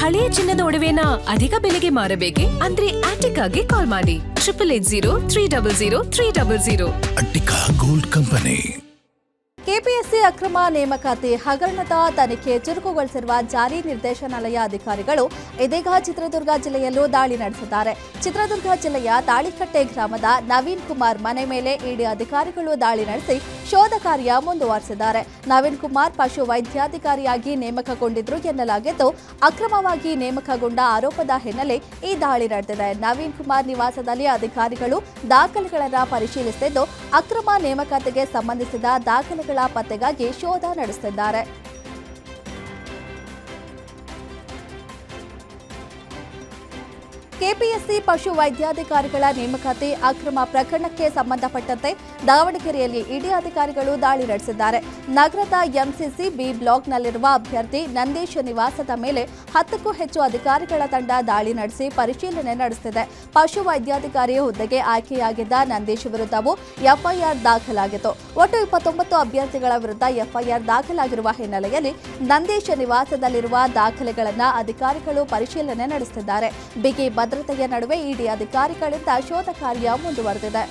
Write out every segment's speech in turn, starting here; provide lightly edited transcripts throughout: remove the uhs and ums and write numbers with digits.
ಹಳೆಯ ಚಿನ್ನದ ಒಡವೆನ ಅಧಿಕ ಬೆಲೆಗೆ ಮಾರಬೇಕೆ? ಅಂದ್ರೆ ಆಟಿಕಾಗೆ ಕಾಲ್ ಮಾಡಿ 8880 ಅಟ್ಟಿಕಾ ಗೋಲ್ಡ್ ಕಂಪನಿ. ಕೆಪಿಎಸ್ಸಿ ಅಕ್ರಮ ನೇಮಕಾತಿ ಹಗರಣದ ತನಿಖೆ ಚುರುಕುಗೊಳಿಸಿರುವ ಜಾರಿ ನಿರ್ದೇಶನಾಲಯ ಅಧಿಕಾರಿಗಳು ಇದೀಗ ಚಿತ್ರದುರ್ಗ ಜಿಲ್ಲೆಯಲ್ಲೂ ದಾಳಿ ನಡೆಸಿದ್ದಾರೆ. ಚಿತ್ರದುರ್ಗ ಜಿಲ್ಲೆಯ ತಾಳಿಕಟ್ಟೆ ಗ್ರಾಮದ ನವೀನ್ ಕುಮಾರ್ ಮನೆ ಮೇಲೆ ಇಡಿ ಅಧಿಕಾರಿಗಳು ದಾಳಿ ನಡೆಸಿ ಶೋಧ ಕಾರ್ಯ ಮುಂದುವರೆಸಿದ್ದಾರೆ. ನವೀನ್ ಕುಮಾರ್ ಪಶು ವೈದ್ಯಾಧಿಕಾರಿಯಾಗಿ ನೇಮಕಗೊಂಡಿದ್ರು ಎನ್ನಲಾಗಿದ್ದು, ಅಕ್ರಮವಾಗಿ ನೇಮಕಗೊಂಡ ಆರೋಪದ ಹಿನ್ನೆಲೆ ಈ ದಾಳಿ ನಡೆದಿದೆ. ನವೀನ್ ಕುಮಾರ್ ನಿವಾಸದಲ್ಲಿ ಅಧಿಕಾರಿಗಳು ದಾಖಲೆಗಳನ್ನು ಪರಿಶೀಲಿಸುತ್ತಿದ್ದು, ಅಕ್ರಮ ನೇಮಕಾತಿಗೆ ಸಂಬಂಧಿಸಿದ ದಾಖಲೆಗಳ ಪತ್ತೆಗಾಗಿ ಶೋಧ ನಡೆಸುತ್ತಿದ್ದಾರೆ. ಕೆಪಿಎಸ್ಸಿ ಪಶು ವೈದ್ಯಾಧಿಕಾರಿಗಳ ನೇಮಕಾತಿ ಅಕ್ರಮ ಪ್ರಕರಣಕ್ಕೆ ಸಂಬಂಧಪಟ್ಟಂತೆ ದಾವಣಗೆರೆಯಲ್ಲಿ ಇಡಿ ಅಧಿಕಾರಿಗಳು ದಾಳಿ ನಡೆಸಿದ್ದಾರೆ. ನಗರದ ಎಂಸಿಸಿ ಬಿ ಬ್ಲಾಕ್ನಲ್ಲಿರುವ ಅಭ್ಯರ್ಥಿ ನಂದೀಶ್ ನಿವಾಸದ ಮೇಲೆ 10ಕ್ಕೂ ಹೆಚ್ಚು ಅಧಿಕಾರಿಗಳ ತಂಡ ದಾಳಿ ನಡೆಸಿ ಪರಿಶೀಲನೆ ನಡೆಸಿದೆ. ಪಶು ವೈದ್ಯಾಧಿಕಾರಿ ಹುದ್ದೆಗೆ ಆಯ್ಕೆಯಾಗಿದ್ದ ನಂದೀಶ್ ವಿರುದ್ಧವೂ ಎಫ್ಐಆರ್ ದಾಖಲಾಗಿತ್ತು. ಒಟ್ಟು 29 ಅಭ್ಯರ್ಥಿಗಳ ವಿರುದ್ಧ ಎಫ್ಐಆರ್ ದಾಖಲಾಗಿರುವ ಹಿನ್ನೆಲೆಯಲ್ಲಿ ನಂದೀಶ್ ನಿವಾಸದಲ್ಲಿರುವ ದಾಖಲೆಗಳನ್ನು ಅಧಿಕಾರಿಗಳು ಪರಿಶೀಲನೆ ನಡೆಸುತ್ತಿದ್ದಾರೆ. ಬಿಗಿ ಭದ್ರತೆಯ ನಡುವೆ ಇಡಿ ಅಧಿಕಾರಿಗಳಿಂದ ಶೋಧ ಕಾರ್ಯ ಮುಂದುವರೆದಿದೆ.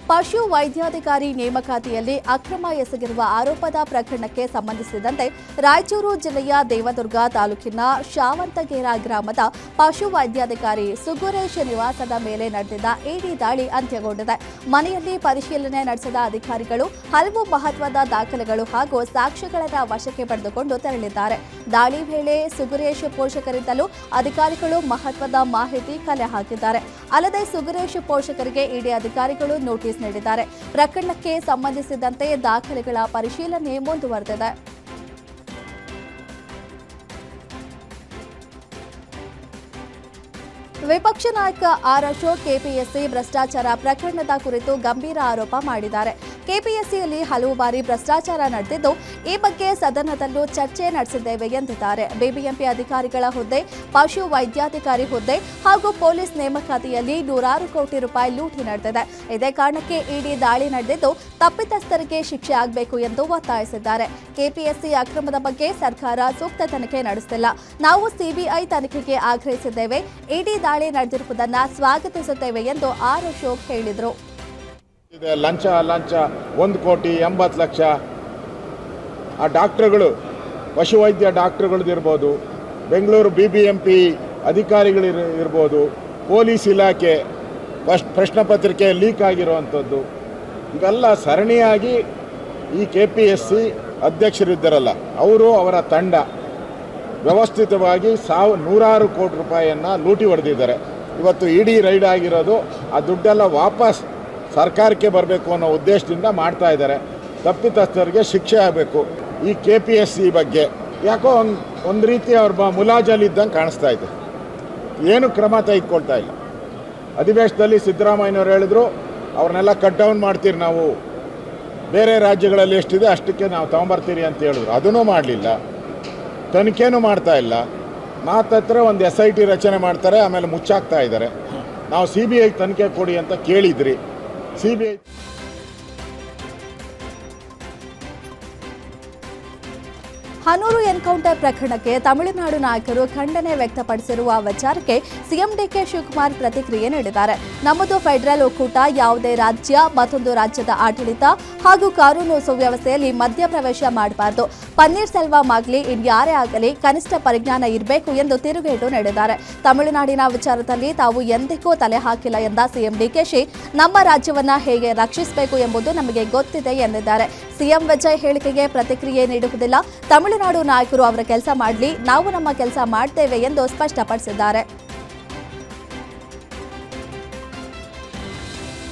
ಪಶು ವೈದ್ಯಾಧಿಕಾರಿ ನೇಮಕಾತಿಯಲ್ಲಿ ಅಕ್ರಮ ಎಸಗಿರುವ ಆರೋಪದ ಪ್ರಕರಣಕ್ಕೆ ಸಂಬಂಧಿಸಿದಂತೆ ರಾಯಚೂರು ಜಿಲ್ಲೆಯ ದೇವದುರ್ಗ ತಾಲೂಕಿನ ಶಾವಂತಗೇರ ಗ್ರಾಮದ ಪಶು ವೈದ್ಯಾಧಿಕಾರಿ ಸುಗುರೇಶ್ ನಿವಾಸದ ಮೇಲೆ ನಡೆದಿದ್ದ ಇಡಿ ದಾಳಿ ಅಂತ್ಯಗೊಂಡಿದೆ. ಮನೆಯಲ್ಲಿ ಪರಿಶೀಲನೆ ನಡೆಸಿದ ಅಧಿಕಾರಿಗಳು ಹಲವು ಮಹತ್ವದ ದಾಖಲೆಗಳು ಹಾಗೂ ಸಾಕ್ಷ್ಯಗಳನ್ನು ವಶಕ್ಕೆ ಪಡೆದುಕೊಂಡು ತೆರಳಿದ್ದಾರೆ. ದಾಳಿ ವೇಳೆ ಸುಗುರೇಶ್ ಪೋಷಕರಿಂದಲೂ ಅಧಿಕಾರಿಗಳು ಮಹತ್ವದ ಮಾಹಿತಿ ಕಲೆ ಹಾಕಿದ್ದಾರೆ. ಅಲ್ಲದೆ ಸುಗುರೇಶ್ ಪೋಷಕರಿಗೆ ಇಡಿ ಅಧಿಕಾರಿಗಳು ನೋಟಿಸ್ ನೀಡಿದ್ದಾರೆ. ಪ್ರಕರಣಕ್ಕೆ ಸಂಬಂಧಿಸಿದಂತೆ ದಾಖಲೆಗಳ ಪರಿಶೀಲನೆ ಮುಂದುವರೆದಿದೆ. ವಿಪಕ್ಷ ನಾಯಕ ಆರ್ ಅಶೋಕ್ ಕೆಪಿಎಸ್ಸಿ ಭ್ರಷ್ಟಾಚಾರ ಪ್ರಕರಣದ ಕುರಿತು ಗಂಭೀರ ಆರೋಪ ಮಾಡಿದ್ದಾರೆ. ಕೆಪಿಎಸ್ಸಿಯಲ್ಲಿ ಹಲವು ಬಾರಿ ಭ್ರಷ್ಟಾಚಾರ ನಡೆದಿದ್ದು, ಈ ಬಗ್ಗೆ ಸದನದಲ್ಲೂ ಚರ್ಚೆ ನಡೆಸಿದ್ದೇವೆ ಎಂದಿದ್ದಾರೆ. ಬಿಬಿಎಂಪಿ ಅಧಿಕಾರಿಗಳ ಹುದ್ದೆ, ಪಶು ವೈದ್ಯಾಧಿಕಾರಿ ಹುದ್ದೆ ಹಾಗೂ ಪೊಲೀಸ್ ನೇಮಕಾತಿಯಲ್ಲಿ ನೂರಾರು ಕೋಟಿ ರೂಪಾಯಿ ಲೂಟಿ ನಡೆದಿದೆ. ಇದೇ ಕಾರಣಕ್ಕೆ ಇಡಿ ದಾಳಿ ನಡೆದಿದ್ದು, ತಪ್ಪಿತಸ್ಥರಿಗೆ ಶಿಕ್ಷೆ ಆಗಬೇಕು ಎಂದು ಒತ್ತಾಯಿಸಿದ್ದಾರೆ. ಕೆಪಿಎಸ್ಸಿ ಅಕ್ರಮದ ಬಗ್ಗೆ ಸರ್ಕಾರ ಸೂಕ್ತ ತನಿಖೆ ನಡೆಸುತ್ತಿಲ್ಲ. ನಾವು ಸಿಬಿಐ ತನಿಖೆಗೆ ಆಗ್ರಹಿಸಿದ್ದೇವೆ. ಇಡಿ ದಾಳಿ ನಡೆದಿರುವುದನ್ನು ಸ್ವಾಗತಿಸುತ್ತೇವೆ ಎಂದು ಆರ್ ಅಶೋಕ್ ಹೇಳಿದರು. ಲಂಚ 1,80,00,000 ಆ ಡಾಕ್ಟರ್ಗಳು, ಪಶುವೈದ್ಯ ಡಾಕ್ಟರ್ಗಳದಿರ್ಬೋದು, ಬೆಂಗಳೂರು ಬಿಬಿಎಂಪಿ ಅಧಿಕಾರಿಗಳಿರ್ಬೋದು, ಪೊಲೀಸ್ ಇಲಾಖೆ ಪ್ರಶ್ನೆ ಪತ್ರಿಕೆ ಲೀಕ್ ಆಗಿರುವಂಥದ್ದು, ಇವೆಲ್ಲ ಸರಣಿಯಾಗಿ ಈ ಕೆಪಿಎಸ್ಸಿ ಅಧ್ಯಕ್ಷರಿದ್ದಾರಲ್ಲ ಅವರು ಅವರ ತಂಡ ವ್ಯವಸ್ಥಿತವಾಗಿ ನೂರಾರು ಕೋಟಿ ರೂಪಾಯಿಯನ್ನು ಲೂಟಿ ಹೊಡೆದಿದ್ದಾರೆ. ಇವತ್ತು ಇಡಿ ರೈಡ್ ಆಗಿರೋದು ಆ ದುಡ್ಡೆಲ್ಲ ವಾಪಸ್ ಸರ್ಕಾರಕ್ಕೆ ಬರಬೇಕು ಅನ್ನೋ ಉದ್ದೇಶದಿಂದ ಮಾಡ್ತಾ ಇದ್ದಾರೆ. ತಪ್ಪಿತಸ್ಥರಿಗೆ ಶಿಕ್ಷೆ ಆಗಬೇಕು. ಈ ಕೆಪಿಎಸ್ಸಿ ಬಗ್ಗೆ ಯಾಕೋ ಒಂದು ರೀತಿ ಅವ್ರ ಮುಲಾಜಲ್ಲಿದ್ದಂಗೆ ಕಾಣಿಸ್ತಾ ಇದೆ. ಏನು ಕ್ರಮ ತೆಗೆದುಕೊಳ್ತಾ ಇಲ್ಲ. ಅಧಿವೇಶನದಲ್ಲಿ ಸಿದ್ದರಾಮಯ್ಯನವರು ಹೇಳಿದ್ರು ಅವ್ರನ್ನೆಲ್ಲ ಕಟ್ ಡೌನ್ ಮಾಡ್ತೀರಿ, ನಾವು ಬೇರೆ ರಾಜ್ಯಗಳಲ್ಲಿ ಎಷ್ಟಿದೆ ಅಷ್ಟಕ್ಕೆ ನಾವು ತೊಗೊಂಬರ್ತೀರಿ ಅಂತ ಹೇಳಿದ್ರು. ಅದನ್ನೂ ಮಾಡಲಿಲ್ಲ. ತನಿಖೆನೂ ಮಾಡ್ತಾ ಇಲ್ಲ. ಮಾತತ್ರ ಒಂದು SIT ರಚನೆ ಮಾಡ್ತಾರೆ, ಆಮೇಲೆ ಮುಚ್ಚಾಕ್ತಾ ಇದ್ದಾರೆ. ನಾವು CBI ತನಿಖೆ ಕೊಡಿ ಅಂತ ಕೇಳಿದ್ರಿ. CBI ಹನೂರು ಎನ್ಕೌಂಟರ್ ಪ್ರಕರಣಕ್ಕೆ ತಮಿಳುನಾಡು ನಾಯಕರು ಖಂಡನೆ ವ್ಯಕ್ತಪಡಿಸಿರುವ ವಿಚಾರಕ್ಕೆ ಸಿಎಂ ಡಿಕೆ ಶಿವಕುಮಾರ್ ಪ್ರತಿಕ್ರಿಯೆ ನೀಡಿದ್ದಾರೆ. ನಮ್ಮದು ಫೆಡರಲ್ ಒಕ್ಕೂಟ, ಯಾವುದೇ ರಾಜ್ಯ ಮತ್ತೊಂದು ರಾಜ್ಯದ ಆಡಳಿತ ಹಾಗೂ ಕಾನೂನು ಸುವ್ಯವಸ್ಥೆಯಲ್ಲಿ ಮಧ್ಯಪ್ರವೇಶ ಮಾಡಬಾರದು. ಪನ್ನೀರ್ ಸೆಲ್ವಂ ಆಗಲಿ ಇನ್ಯಾರೇ ಆಗಲಿ ಕನಿಷ್ಠ ಪರಿಜ್ಞಾನ ಇರಬೇಕು ಎಂದು ತಿರುಗೇಟು ನೀಡಿದ್ದಾರೆ. ತಮಿಳುನಾಡಿನ ವಿಚಾರದಲ್ಲಿ ತಾವು ಎಂದಿಗೂ ತಲೆ ಹಾಕಿಲ್ಲ ಎಂದ ಸಿಎಂ ಡಿಕೆಶಿ, ನಮ್ಮ ರಾಜ್ಯವನ್ನ ಹೇಗೆ ರಕ್ಷಿಸಬೇಕು ಎಂಬುದು ನಮಗೆ ಗೊತ್ತಿದೆ ಎಂದಿದ್ದಾರೆ. ಸಿಎಂ ವಿಜಯ್ ಹೇಳಿಕೆಗೆ ಪ್ರತಿಕ್ರಿಯೆ ನೀಡುವುದಿಲ್ಲ. ತಮಿಳುನಾಡು ನಾಯಕರು ಅವರ ಕೆಲಸ ಮಾಡಲಿ, ನಾವು ನಮ್ಮ ಕೆಲಸ ಮಾಡ್ತೇವೆ ಎಂದು ಸ್ಪಷ್ಟಪಡಿಸಿದ್ದಾರೆ.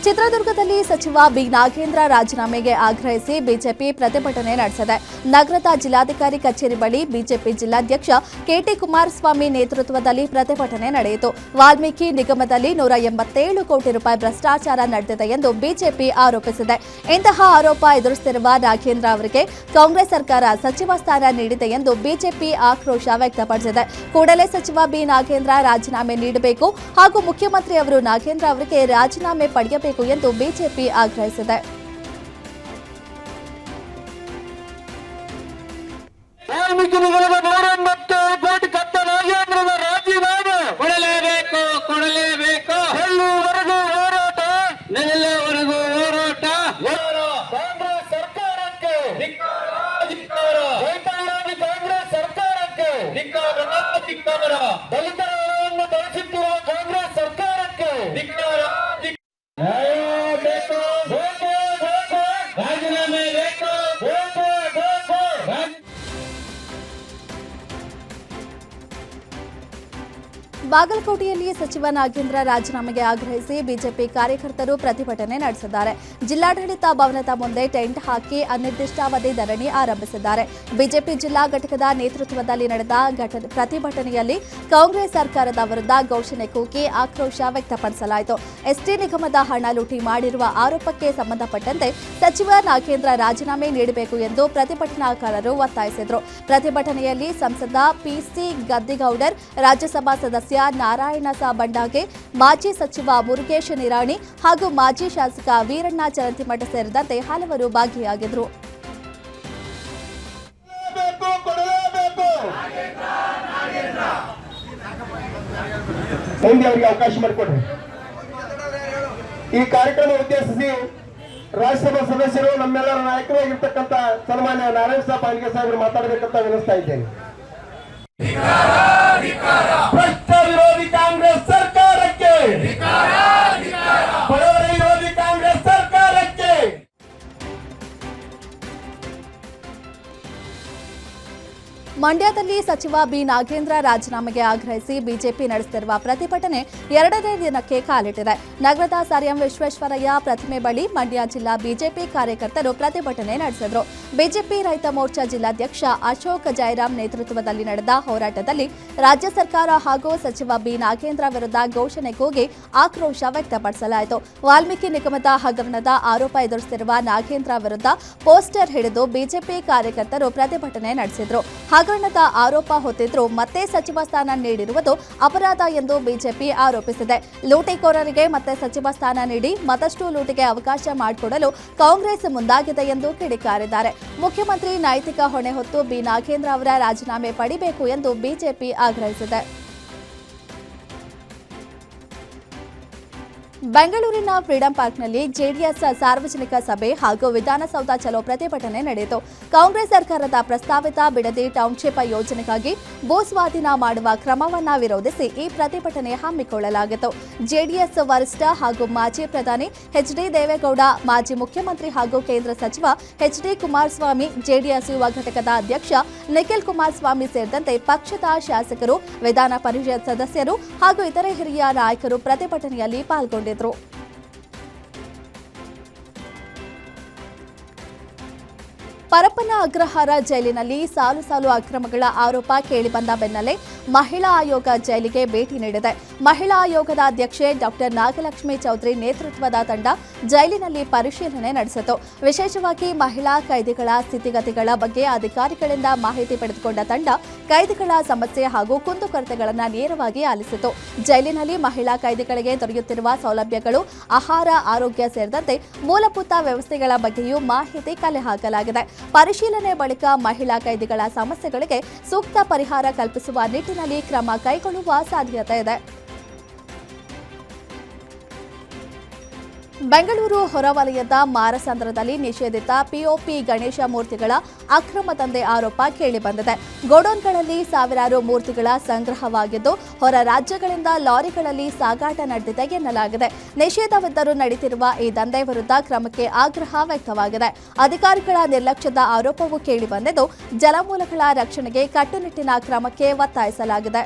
ಚಿತ್ರದುರ್ಗದಲ್ಲಿ ಸಚಿವ ಬಿ ನಾಗೇಂದ್ರ ರಾಜೀನಾಮೆಗೆ ಆಗ್ರಹಿಸಿ ಬಿಜೆಪಿ ಪ್ರತಿಭಟನೆ ನಡೆಸಿದೆ. ನಗರದ ಜಿಲ್ಲಾಧಿಕಾರಿ ಕಚೇರಿ ಬಳಿ ಬಿಜೆಪಿ ಜಿಲ್ಲಾಧ್ಯಕ್ಷ ಕೆಟಿ ಕುಮಾರಸ್ವಾಮಿ ನೇತೃತ್ವದಲ್ಲಿ ಪ್ರತಿಭಟನೆ ನಡೆಯಿತು. ವಾಲ್ಮೀಕಿ ನಿಗಮದಲ್ಲಿ 187 ಕೋಟಿ ರೂಪಾಯಿ ಭ್ರಷ್ಟಾಚಾರ ನಡೆದಿದೆ ಎಂದು ಬಿಜೆಪಿ ಆರೋಪಿಸಿದೆ. ಇಂತಹ ಆರೋಪ ಎದುರಿಸುತ್ತಿರುವ ನಾಗೇಂದ್ರ ಅವರಿಗೆ ಕಾಂಗ್ರೆಸ್ ಸರ್ಕಾರ ಸಚಿವ ಸ್ಥಾನ ನೀಡಿದೆ ಎಂದು ಬಿಜೆಪಿ ಆಕ್ರೋಶ ವ್ಯಕ್ತಪಡಿಸಿದೆ. ಕೂಡಲೇ ಸಚಿವ ಬಿ ನಾಗೇಂದ್ರ ರಾಜೀನಾಮೆ ನೀಡಬೇಕು ಹಾಗೂ ಮುಖ್ಯಮಂತ್ರಿ ಅವರು ನಾಗೇಂದ್ರ ಅವರಿಗೆ ರಾಜೀನಾಮೆ ಪಡೆಯಬೇಕು ಎಂದು ಬಿಜೆಪಿ ಆಗ್ರಹಿಸಿದೆ. ವಾಲ್ಮೀಕಿ ನಿಗಮದ 180 ಕೋಟಿ ಕತ್ತ ನಾಗೇಂದ್ರದ ರಾಜೀನಾಮೆ ಕೊಡಲೇಬೇಕು. ಎಲ್ಲಿವರೆಗೂ ಹೋರಾಟ, ನೆಲೆವರೆಗೂ ಹೋರಾಟ. ಕಾಂಗ್ರೆಸ್ ಸರ್ಕಾರಕ್ಕೆ ರೈತರಿಗಾಗಿ ಕಾಂಗ್ರೆಸ್ ಸರ್ಕಾರಕ್ಕೆ ದಲಿತರನ್ನು ಬಳಸುತ್ತಿರುವ ಕಾಂಗ್ರೆಸ್ ಸರ್ಕಾರಕ್ಕೆ ರಾಜೀನಾಮೆ ಬೇಕು. ಬಾಗಲಕೋಟೆಯಲ್ಲಿ ಸಚಿವ ನಾಗೇಂದ್ರ ರಾಜೀನಾಮೆಗೆ ಆಗ್ರಹಿಸಿ ಬಿಜೆಪಿ ಕಾರ್ಯಕರ್ತರು ಪ್ರತಿಭಟನೆ ನಡೆಸಿದ್ದಾರೆ. ಜಿಲ್ಲಾಡಳಿತ ಭವನದ ಮುಂದೆ ಟೆಂಟ್ ಹಾಕಿ ಅನಿರ್ದಿಷ್ಟಾವಧಿ ಧರಣಿ ಆರಂಭಿಸಿದ್ದಾರೆ. ಬಿಜೆಪಿ ಜಿಲ್ಲಾ ಘಟಕದ ನೇತೃತ್ವದಲ್ಲಿ ನಡೆದ ಪ್ರತಿಭಟನೆಯಲ್ಲಿ ಕಾಂಗ್ರೆಸ್ ಸರ್ಕಾರದ ವಿರುದ್ಧ ಘೋಷಣೆ ಕೂಗಿ ಆಕ್ರೋಶ ವ್ಯಕ್ತಪಡಿಸಲಾಯಿತು. ಎಸ್ಟಿ ನಿಗಮದ ಹಣ ಲೂಟಿ ಮಾಡಿರುವ ಆರೋಪಕ್ಕೆ ಸಂಬಂಧಪಟ್ಟಂತೆ ಸಚಿವ ನಾಗೇಂದ್ರ ರಾಜೀನಾಮೆ ನೀಡಬೇಕು ಎಂದು ಪ್ರತಿಭಟನಾಕಾರರು ಒತ್ತಾಯಿಸಿದರು. ಪ್ರತಿಭಟನೆಯಲ್ಲಿ ಸಂಸದ ಪಿಸಿ ಗದ್ದಿಗೌಡರ್, ರಾಜ್ಯಸಭಾ ಸದಸ್ಯ ನಾರಾಯಣ ಬಂಡಾಗೆ, ಮಾಜಿ ಸಚಿವ ಮುರುಗೇಶ್ ನಿರಾಣಿ ಹಾಗೂ ಮಾಜಿ ಶಾಸಕ ವೀರಣ್ಣ ಚರಂತಿಮಠ ಸೇರಿದಂತೆ ಹಲವರು ಭಾಗಿಯಾಗಿದ್ದರು. ಅವರಿಗೆ ಅವಕಾಶ ಮಾಡಿಕೊಡ್ರಿ. ಈ ಕಾರ್ಯಕ್ರಮ ಉದ್ದೇಶಿಸಿ ರಾಜ್ಯಸಭಾ ಸದಸ್ಯರು, ನಮ್ಮೆಲ್ಲರ ನಾಯಕರಾಗಿರ್ತಕ್ಕಂಥ ಸನ್ಮಾನ್ಯ ನಾರಾಯಣ ಪಾಂಡ್ಗೆ ಸಾಹೇಬರು ಮಾತಾಡಬೇಕಂತ ವಿನಿಸ್ತಾ ಇದ್ದೇನೆ. ಭ್ರಷ್ಟ ವಿರೋಧಿ ಕಾಂಗ್ರೆಸ್ ಸರ್ಕಾರಕ್ಕೆ, ಬಡವರ ವಿರೋಧಿ ಕಾಂಗ್ರೆಸ್ ಸರ್ಕಾರಕ್ಕೆ. ಮಂಡ್ಯದಲ್ಲಿ ಸಚಿವ ಬಿ ನಾಗೇಂದ್ರ ರಾಜೀನಾಮೆಗೆ ಆಗ್ರಹಿಸಿ ಬಿಜೆಪಿ ನಡೆಸುತ್ತಿರುವ ಪ್ರತಿಭಟನೆ 2ನೇ ದಿನಕ್ಕೆ ಕಾಲಿಟ್ಟಿದೆ. ನಗರದ ಸರ್ ಎಂ ವಿಶ್ವೇಶ್ವರಯ್ಯ ಪ್ರತಿಮೆ ಬಳಿ ಮಂಡ್ಯ ಜಿಲ್ಲಾ ಬಿಜೆಪಿ ಕಾರ್ಯಕರ್ತರು ಪ್ರತಿಭಟನೆ ನಡೆಸಿದರು. ಬಿಜೆಪಿ ರೈತ ಮೋರ್ಚಾ ಜಿಲ್ಲಾಧ್ಯಕ್ಷ ಅಶೋಕ್ ಜೈರಾಮ್ ನೇತೃತ್ವದಲ್ಲಿ ನಡೆದ ಹೋರಾಟದಲ್ಲಿ ರಾಜ್ಯ ಸರ್ಕಾರ ಹಾಗೂ ಸಚಿವ ಬಿ ನಾಗೇಂದ್ರ ವಿರುದ್ಧ ಘೋಷಣೆ ಕೂಗಿ ಆಕ್ರೋಶ ವ್ಯಕ್ತಪಡಿಸಲಾಯಿತು. ವಾಲ್ಮೀಕಿ ನಿಗಮದ ಹಗರಣದ ಆರೋಪ ಎದುರಿಸುತ್ತಿರುವ ನಾಗೇಂದ್ರ ವಿರುದ್ಧ ಪೋಸ್ಟರ್ ಹಿಡಿದು ಬಿಜೆಪಿ ಕಾರ್ಯಕರ್ತರು ಪ್ರತಿಭಟನೆ ನಡೆಸಿದರು. ಹಗರಣದ ಆರೋಪ ಹೊತ್ತಿದ್ರೂ ಮತ್ತೆ ಸಚಿವ ಸ್ಥಾನ ನೀಡಿರುವುದು ಅಪರಾಧ ಎಂದು ಬಿಜೆಪಿ ಆರೋಪಿಸಿದೆ. ಲೂಟಿಕೋರರಿಗೆ ಮತ್ತೆ ಸಚಿವ ಸ್ಥಾನ ನೀಡಿ ಮತ್ತಷ್ಟು ಲೂಟಿಗೆ ಅವಕಾಶ ಮಾಡಿಕೊಡಲು ಕಾಂಗ್ರೆಸ್ ಮುಂದಾಗಿದೆ ಎಂದು ಕಿಡಿಕಾರಿದ್ದಾರೆ. ಮುಖ್ಯಮಂತ್ರಿ ನೈತಿಕ ಹೊಣೆ ಹೊತ್ತು ಬಿ ನಾಗೇಂದ್ರ ಅವರ ರಾಜೀನಾಮೆ ಪಡಿಬೇಕು ಎಂದು ಬಿಜೆಪಿ ಆಗ್ರಹಿಸಿದೆ. ಬೆಂಗಳೂರಿನ ಫ್ರೀಡಂ ಪಾರ್ಕ್ನಲ್ಲಿ ಜೆಡಿಎಸ್ ಸಾರ್ವಜನಿಕ ಸಭೆ ಹಾಗೂ ವಿಧಾನಸೌಧ ಚಲೋ ಪ್ರತಿಭಟನೆ ನಡೆಯಿತು. ಕಾಂಗ್ರೆಸ್ ಸರ್ಕಾರದ ಪ್ರಸ್ತಾವಿತ ಬಿಡದಿ ಟೌನ್ಶಿಪ್ ಯೋಜನೆಗಾಗಿ ಭೂ ಸ್ವಾಧೀನ ಮಾಡುವ ಕ್ರಮವನ್ನು ವಿರೋಧಿಸಿ ಈ ಪ್ರತಿಭಟನೆ ಹಮ್ಮಿಕೊಳ್ಳಲಾಗಿತ್ತು. ಜೆಡಿಎಸ್ ವರಿಷ್ಠ ಹಾಗೂ ಮಾಜಿ ಪ್ರಧಾನಿ ಎಚ್ಡಿ ದೇವೇಗೌಡ, ಮಾಜಿ ಮುಖ್ಯಮಂತ್ರಿ ಹಾಗೂ ಕೇಂದ್ರ ಸಚಿವ ಎಚ್ಡಿ ಕುಮಾರಸ್ವಾಮಿ, ಜೆಡಿಎಸ್ ಯುವ ಘಟಕದ ಅಧ್ಯಕ್ಷ ನಿಖಿಲ್ ಕುಮಾರಸ್ವಾಮಿ ಸೇರಿದಂತೆ ಪಕ್ಷದ ಶಾಸಕರು, ವಿಧಾನ ಪರಿಷತ್ ಸದಸ್ಯರು ಹಾಗೂ ಇತರೆ ಹಿರಿಯ ನಾಯಕರು ಪ್ರತಿಭಟನೆಯಲ್ಲಿ ಪಾಲ್ಗೊಂಡಿದ್ದರು. ಪರಪ್ಪನ ಅಗ್ರಹಾರ ಜೈಲಿನಲ್ಲಿ ಸಾಲು ಅಕ್ರಮಗಳ ಆರೋಪ ಕೇಳಿಬಂದ ಬೆನ್ನಲ್ಲೇ ಮಹಿಳಾ ಆಯೋಗ ಜೈಲಿಗೆ ಭೇಟಿ ನೀಡಿದೆ. ಮಹಿಳಾ ಆಯೋಗದ ಅಧ್ಯಕ್ಷೆ ಡಾಕ್ಟರ್ ನಾಗಲಕ್ಷ್ಮಿ ಚೌಧರಿ ನೇತೃತ್ವದ ತಂಡ ಜೈಲಿನಲ್ಲಿ ಪರಿಶೀಲನೆ ನಡೆಸಿತು. ವಿಶೇಷವಾಗಿ ಮಹಿಳಾ ಕೈದಿಗಳ ಸ್ಥಿತಿಗತಿಗಳ ಬಗ್ಗೆ ಅಧಿಕಾರಿಗಳಿಂದ ಮಾಹಿತಿ ಪಡೆದುಕೊಂಡ ತಂಡ ಕೈದಿಗಳ ಸಮಸ್ಯೆ ಹಾಗೂ ಕುಂದುಕೊರತೆಗಳನ್ನು ನೇರವಾಗಿ ಆಲಿಸಿತು. ಜೈಲಿನಲ್ಲಿ ಮಹಿಳಾ ಕೈದಿಗಳಿಗೆ ದೊರೆಯುತ್ತಿರುವ ಸೌಲಭ್ಯಗಳು, ಆಹಾರ, ಆರೋಗ್ಯ ಸೇರಿದಂತೆ ಮೂಲಭೂತ ವ್ಯವಸ್ಥೆಗಳ ಬಗ್ಗೆಯೂ ಮಾಹಿತಿ ಕಲೆ ಹಾಕಲಾಗಿದೆ. ಪರಿಶೀಲನೆ ಬಳಿಕ ಮಹಿಳಾ ಕೈದಿಗಳ ಸಮಸ್ಯೆಗಳಿಗೆ ಸೂಕ್ತ ಪರಿಹಾರ ಕಲ್ಪಿಸುವ ನಿಟ್ಟಿನಲ್ಲಿ ಕ್ರಮ ಕೈಗೊಳ್ಳುವ ಸಾಧ್ಯತೆ ಇದೆ. ಬೆಂಗಳೂರು ಹೊರವಲಯದ ಮಾರಸಂದ್ರದಲ್ಲಿ ನಿಷೇಧಿತ ಪಿಒಪಿ ಗಣೇಶ ಮೂರ್ತಿಗಳ ಅಕ್ರಮ ದಂಧೆ ಆರೋಪ ಕೇಳಿಬಂದಿದೆ. ಗೋಡೌನ್ಗಳಲ್ಲಿ ಸಾವಿರಾರು ಮೂರ್ತಿಗಳ ಸಂಗ್ರಹವಾಗಿದ್ದು ಹೊರ ರಾಜ್ಯಗಳಿಂದ ಲಾರಿಗಳಲ್ಲಿ ಸಾಗಾಟ ನಡೆದಿದೆ ಎನ್ನಲಾಗಿದೆ. ನಿಷೇಧವಿದ್ದರೂ ನಡೆಯುತ್ತಿರುವ ಈ ದಂಧೆ ವಿರುದ್ಧ ಕ್ರಮಕ್ಕೆ ಆಗ್ರಹ ವ್ಯಕ್ತವಾಗಿದೆ. ಅಧಿಕಾರಿಗಳ ನಿರ್ಲಕ್ಷ್ಯದ ಆರೋಪವೂ ಕೇಳಿಬಂದಿದ್ದು ಜಲಮೂಲಗಳ ರಕ್ಷಣೆಗೆ ಕಟ್ಟುನಿಟ್ಟಿನ ಕ್ರಮಕ್ಕೆ ಒತ್ತಾಯಿಸಲಾಗಿದೆ.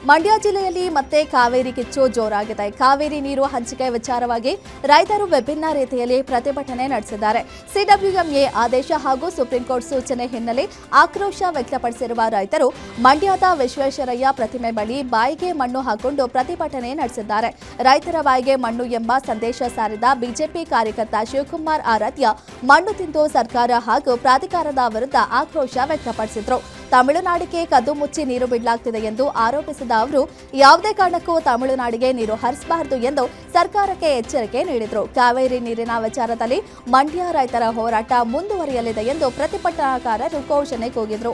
ಮಂಡ್ಯ ಜಿಲ್ಲೆಯಲ್ಲಿ ಮತ್ತೆ ಕಾವೇರಿ ಕಿಚ್ಚು ಜೋರಾಗಿದೆ. ಕಾವೇರಿ ನೀರು ಹಂಚಿಕೆ ವಿಚಾರವಾಗಿ ರೈತರು ವಿಭಿನ್ನ ರೀತಿಯಲ್ಲಿ ಪ್ರತಿಭಟನೆ ನಡೆಸಿದ್ದಾರೆ. ಸಿಡಬ್ಲ್ಯೂಎಂಎ ಆದೇಶ ಹಾಗೂ ಸುಪ್ರೀಂಕೋರ್ಟ್ ಸೂಚನೆ ಹಿನ್ನೆಲೆ ಆಕ್ರೋಶ ವ್ಯಕ್ತಪಡಿಸಿರುವ ರೈತರು ಮಂಡ್ಯದ ವಿಶ್ವೇಶ್ವರಯ್ಯ ಪ್ರತಿಮೆ ಬಳಿ ಬಾಯಿಗೆ ಮಣ್ಣು ಹಾಕೊಂಡು ಪ್ರತಿಭಟನೆ ನಡೆಸಿದ್ದಾರೆ. ರೈತರ ಬಾಯಿಗೆ ಮಣ್ಣು ಎಂಬ ಸಂದೇಶ ಸಾರಿದ ಬಿಜೆಪಿ ಕಾರ್ಯಕರ್ತ ಶಿವಕುಮಾರ್ ಆರಾಧ್ಯ ಮಣ್ಣು ತಿಂದು ಸರ್ಕಾರ ಹಾಗೂ ಪ್ರಾಧಿಕಾರದ ವಿರುದ್ಧ ಆಕ್ರೋಶ ವ್ಯಕ್ತಪಡಿಸಿದರು. ತಮಿಳುನಾಡಿಗೆ ಕದ್ದು ಮುಚ್ಚಿ ನೀರು ಬಿಡಲಾಗ್ತಿದೆ ಎಂದು ಆರೋಪಿಸಿದ ಅವರು ಯಾವುದೇ ಕಾರಣಕ್ಕೂ ತಮಿಳುನಾಡಿಗೆ ನೀರು ಹರಿಸಬಾರದು ಎಂದು ಸರ್ಕಾರಕ್ಕೆ ಎಚ್ಚರಿಕೆ ನೀಡಿದರು. ಕಾವೇರಿ ನೀರಿನ ವಿಚಾರದಲ್ಲಿ ಮಂಡ್ಯ ರೈತರ ಹೋರಾಟ ಮುಂದುವರಿಯಲಿದೆ ಎಂದು ಪ್ರತಿಭಟನಾಕಾರರು ಘೋಷಣೆ ಕೂಗಿದರು.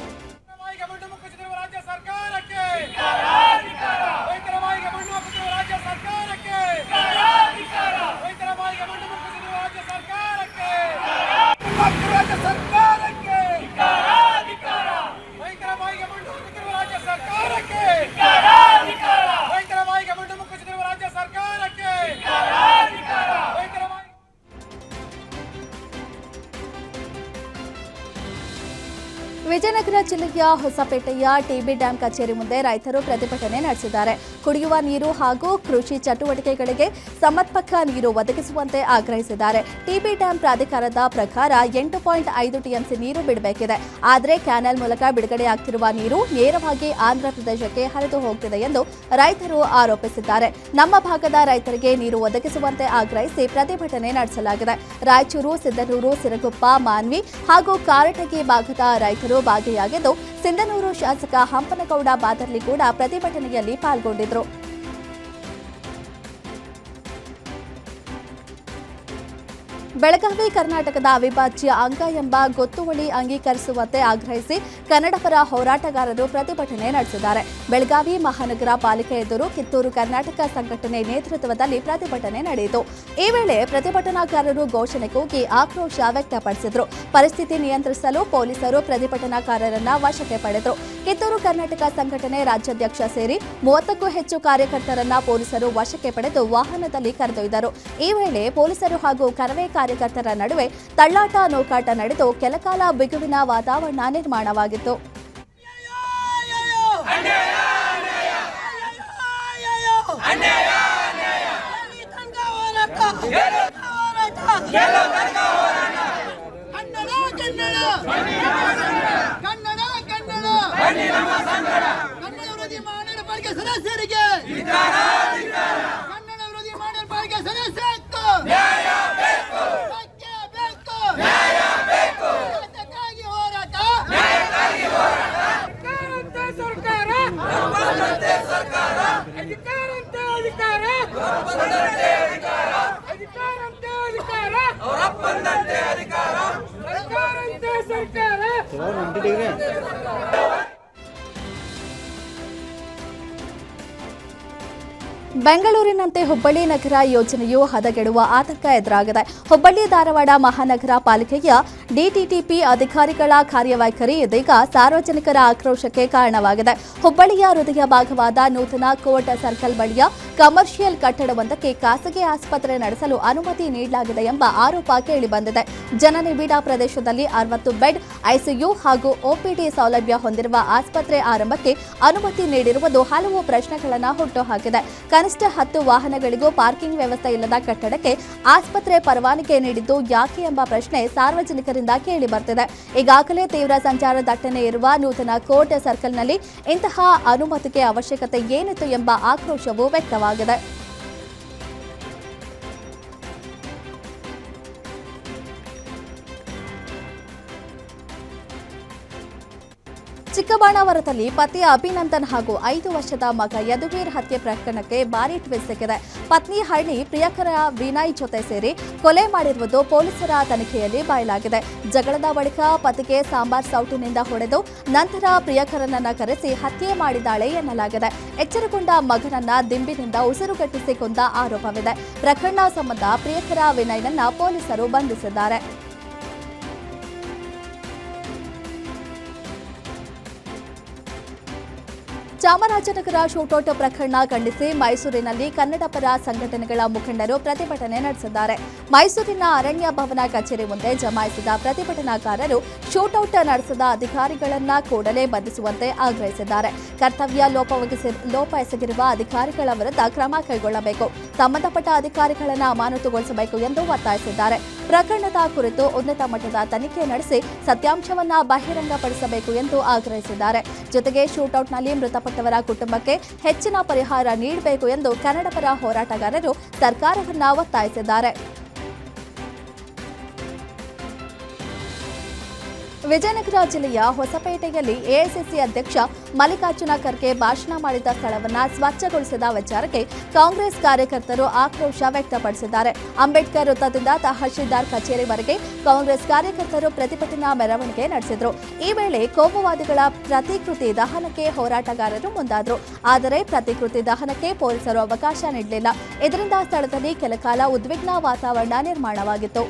ವಿಜಯನಗರ ಜಿಲ್ಲೆಯ ಹೊಸಪೇಟೆಯ ಟಿಬಿ ಡ್ಯಾಂ ಕಚೇರಿ ಮುಂದೆ ರೈತರು ಪ್ರತಿಭಟನೆ ನಡೆಸಿದ್ದಾರೆ. ಕುಡಿಯುವ ನೀರು ಹಾಗೂ ಕೃಷಿ ಚಟುವಟಿಕೆಗಳಿಗೆ ಸಮರ್ಪಕ ನೀರು ಒದಗಿಸುವಂತೆ ಆಗ್ರಹಿಸಿದ್ದಾರೆ. ಟಿಬಿ ಡ್ಯಾಂ ಪ್ರಾಧಿಕಾರದ ಪ್ರಕಾರ 8.5 ಟಿಎಂಸಿ ನೀರು ಬಿಡಬೇಕಿದೆ. ಆದರೆ ಕ್ಯಾನೆಲ್ ಮೂಲಕ ಬಿಡುಗಡೆಯಾಗ್ತಿರುವ ನೀರು ನೇರವಾಗಿ ಆಂಧ್ರಪ್ರದೇಶಕ್ಕೆ ಹರಿದು ಹೋಗುತ್ತಿದೆ ಎಂದು ರೈತರು ಆರೋಪಿಸಿದ್ದಾರೆ. ನಮ್ಮ ಭಾಗದ ರೈತರಿಗೆ ನೀರು ಒದಗಿಸುವಂತೆ ಆಗ್ರಹಿಸಿ ಪ್ರತಿಭಟನೆ ನಡೆಸಲಾಗಿದೆ. ರಾಯಚೂರು, ಸಿಂಧನೂರು, ಸಿರಗುಪ್ಪ, ಮಾನ್ವಿ ಹಾಗೂ ಕಾರಟಗಿ ಭಾಗದ ರೈತರು ಭಾಗಿಯಾಗಿದ್ದು, ಸಿಂಧನೂರು ಶಾಸಕ ಹಂಪನಗೌಡ ಬಾದರ್ಲಿ ಕೂಡ ಪ್ರತಿಭಟನೆಯಲ್ಲಿ ಪಾಲ್ಗೊಂಡಿದ್ದರು. ಬೆಳಗಾವಿ ಕರ್ನಾಟಕದ ಅವಿಭಾಜ್ಯ ಅಂಗ ಎಂಬ ಗೊತ್ತುವಳಿ ಅಂಗೀಕರಿಸುವಂತೆ ಆಗ್ರಹಿಸಿ ಕನ್ನಡಪರ ಹೋರಾಟಗಾರರು ಪ್ರತಿಭಟನೆ ನಡೆಸಿದ್ದಾರೆ. ಬೆಳಗಾವಿ ಮಹಾನಗರ ಪಾಲಿಕೆ ಎದುರು ಕಿತ್ತೂರು ಕರ್ನಾಟಕ ಸಂಘಟನೆ ನೇತೃತ್ವದಲ್ಲಿ ಪ್ರತಿಭಟನೆ ನಡೆಯಿತು. ಈ ವೇಳೆ ಪ್ರತಿಭಟನಾಕಾರರು ಘೋಷಣೆ ಕೂಗಿ ಆಕ್ರೋಶ ವ್ಯಕ್ತಪಡಿಸಿದರು. ಪರಿಸ್ಥಿತಿ ನಿಯಂತ್ರಿಸಲು ಪೊಲೀಸರು ಪ್ರತಿಭಟನಾಕಾರರನ್ನ ವಶಕ್ಕೆ ಪಡೆದರು. ಕಿತ್ತೂರು ಕರ್ನಾಟಕ ಸಂಘಟನೆ ರಾಜ್ಯಾಧ್ಯಕ್ಷ ಸೇರಿ 30ಕ್ಕೂ ಹೆಚ್ಚು ಕಾರ್ಯಕರ್ತರನ್ನ ಪೊಲೀಸರು ವಶಕ್ಕೆ ಪಡೆದು ವಾಹನದಲ್ಲಿ ಕರೆದೊಯ್ದರು. ಈ ವೇಳೆ ಪೊಲೀಸರು ಹಾಗೂ ಕರವೇ ಕಾರ್ಯಕರ್ತರ ನಡುವೆ ತಳ್ಳಾಟ ನೂಕಾಟ ನಡೆದು ಕೆಲಕಾಲ ಬಿಗುವಿನ ವಾತಾವರಣ ನಿರ್ಮಾಣವಾಗಿತ್ತು. ಬೆಂಗಳೂರಿನಂತೆ ಹುಬ್ಬಳ್ಳಿ ನಗರ ಯೋಜನೆಯು ಹದಗೆಡುವ ಆತಂಕ ಎದುರಾಗಿದೆ. ಹುಬ್ಬಳ್ಳಿ ಧಾರವಾಡ ಮಹಾನಗರ ಪಾಲಿಕೆಯ ಡಿಟಿಟಿಪಿ ಅಧಿಕಾರಿಗಳ ಕಾರ್ಯವೈಖರಿ ಇದೀಗ ಸಾರ್ವಜನಿಕರ ಆಕ್ರೋಶಕ್ಕೆ ಕಾರಣವಾಗಿದೆ. ಹುಬ್ಬಳ್ಳಿಯ ಹೃದಯ ಭಾಗವಾದ ನೂತನ ಕೋರ್ಟ್ ಸರ್ಕಲ್ ಬಳಿಯ ಕಮರ್ಷಿಯಲ್ ಕಟ್ಟಡವೊಂದಕ್ಕೆ ಖಾಸಗಿ ಆಸ್ಪತ್ರೆ ನಡೆಸಲು ಅನುಮತಿ ನೀಡಲಾಗಿದೆ ಎಂಬ ಆರೋಪ ಕೇಳಿಬಂದಿದೆ. ಜನನಿಬಿಡ ಪ್ರದೇಶದಲ್ಲಿ 60 ಬೆಡ್ ಐಸಿಯು ಹಾಗೂ ಒಪಿಡಿ ಸೌಲಭ್ಯ ಹೊಂದಿರುವ ಆಸ್ಪತ್ರೆ ಆರಂಭಕ್ಕೆ ಅನುಮತಿ ನೀಡಿರುವುದು ಹಲವು ಪ್ರಶ್ನೆಗಳನ್ನು ಹುಟ್ಟುಹಾಕಿದೆ. ಕನಿಷ್ಠ 10 ವಾಹನಗಳಿಗೂ ಪಾರ್ಕಿಂಗ್ ವ್ಯವಸ್ಥೆ ಇಲ್ಲದ ಕಟ್ಟಡಕ್ಕೆ ಆಸ್ಪತ್ರೆ ಪರವಾನಗಿ ನೀಡಿದ್ದು ಯಾಕೆ ಎಂಬ ಪ್ರಶ್ನೆ ಸಾರ್ವಜನಿಕರಿಂದ ಕೇಳಿಬರ್ತಿದೆ. ಈಗಾಗಲೇ ತೀವ್ರ ಸಂಚಾರ ದಟ್ಟಣೆ ಇರುವ ನೂತನ ಕೋರ್ಟ್ ಸರ್ಕಲ್ನಲ್ಲಿ ಇಂತಹ ಅನುಮತಿಗೆ ಅವಶ್ಯಕತೆ ಏನಿತ್ತು ಎಂಬ ಆಕ್ರೋಶವೂ ವ್ಯಕ್ತವಾಗಿದೆ. ಚಿಕ್ಕಬಾಣಾವರದಲ್ಲಿ ಪತಿ ಅಭಿನಂದನ್ ಹಾಗೂ 5 ವರ್ಷದ ಮಗ ಯದುವೀರ್ ಹತ್ಯೆ ಪ್ರಕರಣಕ್ಕೆ ಭಾರೀ ಟ್ವಿಸ್ಟ್ ಸಿಕ್ಕಿದೆ. ಪತ್ನಿ ಹಳ್ಳಿ ಪ್ರಿಯಕರ ವಿನಯ್ ಜೊತೆ ಸೇರಿ ಕೊಲೆ ಮಾಡಿರುವುದು ಪೊಲೀಸರ ತನಿಖೆಯಲ್ಲಿ ಬಯಲಾಗಿದೆ. ಜಗಳದ ಬಳಿಕ ಪತಿಗೆ ಸಾಂಬಾರ್ ಸೌಟಿನಿಂದ ಹೊಡೆದು ನಂತರ ಪ್ರಿಯಕರನನ್ನ ಕರೆಸಿ ಹತ್ಯೆ ಮಾಡಿದ್ದಾಳೆ ಎನ್ನಲಾಗಿದೆ. ಎಚ್ಚರಗೊಂಡ ಮಗನನ್ನ ದಿಂಬಿನಿಂದ ಉಸಿರುಗಟ್ಟಿಸಿ ಕೊಂದ ಆರೋಪವಿದೆ. ಪ್ರಕರಣ ಸಂಬಂಧ ಪ್ರಿಯಕರ ವಿನಯ್ನನ್ನ ಪೊಲೀಸರು ಬಂಧಿಸಿದ್ದಾರೆ. ಚಾಮರಾಜನಗರ ಶೂಟೌಟ್ ಪ್ರಕರಣ ಖಂಡಿಸಿ ಮೈಸೂರಿನಲ್ಲಿ ಕನ್ನಡ ಪರ ಸಂಘಟನೆಗಳ ಮುಖಂಡರು ಪ್ರತಿಭಟನೆ ನಡೆಸಿದ್ದಾರೆ. ಮೈಸೂರಿನ ಅರಣ್ಯ ಭವನ ಕಚೇರಿ ಮುಂದೆ ಜಮಾಯಿಸಿದ ಪ್ರತಿಭಟನಾಕಾರರು ಶೂಟೌಟ್ ನಡೆಸಿದ ಅಧಿಕಾರಿಗಳನ್ನ ಕೂಡಲೇ ಬಂಧಿಸುವಂತೆ ಆಗ್ರಹಿಸಿದ್ದಾರೆ. ಕರ್ತವ್ಯ ಲೋಪ ಎಸಗಿರುವ ಅಧಿಕಾರಿಗಳ ವಿರುದ್ಧ ಕ್ರಮ ಕೈಗೊಳ್ಳಬೇಕು, ಸಂಬಂಧಪಟ್ಟ ಅಧಿಕಾರಿಗಳನ್ನು ಅಮಾನತುಗೊಳಿಸಬೇಕು ಎಂದು ಒತ್ತಾಯಿಸಿದ್ದಾರೆ. ಪ್ರಕರಣದ ಕುರಿತು ಉನ್ನತ ಮಟ್ಟದ ತನಿಖೆ ನಡೆಸಿ ಸತ್ಯಾಂಶವನ್ನ ಬಹಿರಂಗಪಡಿಸಬೇಕು ಎಂದು ಆಗ್ರಹಿಸಿದ್ದಾರೆ. ಜೊತೆಗೆ ಶೂಟೌಟ್ನಲ್ಲಿ ಮೃತಪಟ್ಟವರ ಕುಟುಂಬಕ್ಕೆ ಹೆಚ್ಚಿನ ಪರಿಹಾರ ನೀಡಬೇಕು ಎಂದು ಕನ್ನಡ ಪರ ಹೋರಾಟಗಾರರು ಸರ್ಕಾರವನ್ನ ಒತ್ತಾಯಿಸಿದ್ದಾರೆ. ವಿಜಯನಗರ ಜಿಲ್ಲೆಯ ಹೊಸಪೇಟೆಯಲ್ಲಿ ಎಐಸಿಸಿ ಅಧ್ಯಕ್ಷ ಮಲ್ಲಿಕಾರ್ಜುನ ಖರ್ಗೆ ಭಾಷಣ ಮಾಡಿದ ಸ್ಥಳವನ್ನು ಸ್ವಚ್ಛಗೊಳಿಸಿದ ವಿಚಾರಕ್ಕೆ ಕಾಂಗ್ರೆಸ್ ಕಾರ್ಯಕರ್ತರು ಆಕ್ರೋಶ ವ್ಯಕ್ತಪಡಿಸಿದ್ದಾರೆ. ಅಂಬೇಡ್ಕರ್ ವೃತ್ತದಿಂದ ತಹಶೀಲ್ದಾರ್ ಕಚೇರಿವರೆಗೆ ಕಾಂಗ್ರೆಸ್ ಕಾರ್ಯಕರ್ತರು ಪ್ರತಿಭಟನಾ ಮೆರವಣಿಗೆ ನಡೆಸಿದರು. ಈ ವೇಳೆ ಕೋಮುವಾದಿಗಳ ಪ್ರತಿಕೃತಿ ದಹನಕ್ಕೆ ಹೋರಾಟಗಾರರು ಮುಂದಾದರು. ಆದರೆ ಪ್ರತಿಕೃತಿ ದಹನಕ್ಕೆ ಪೊಲೀಸರು ಅವಕಾಶ ನೀಡಲಿಲ್ಲ. ಇದರಿಂದ ಸ್ಥಳದಲ್ಲಿ ಕೆಲಕಾಲ ಉದ್ವಿಗ್ನ ವಾತಾವರಣ ನಿರ್ಮಾಣವಾಗಿತ್ತು.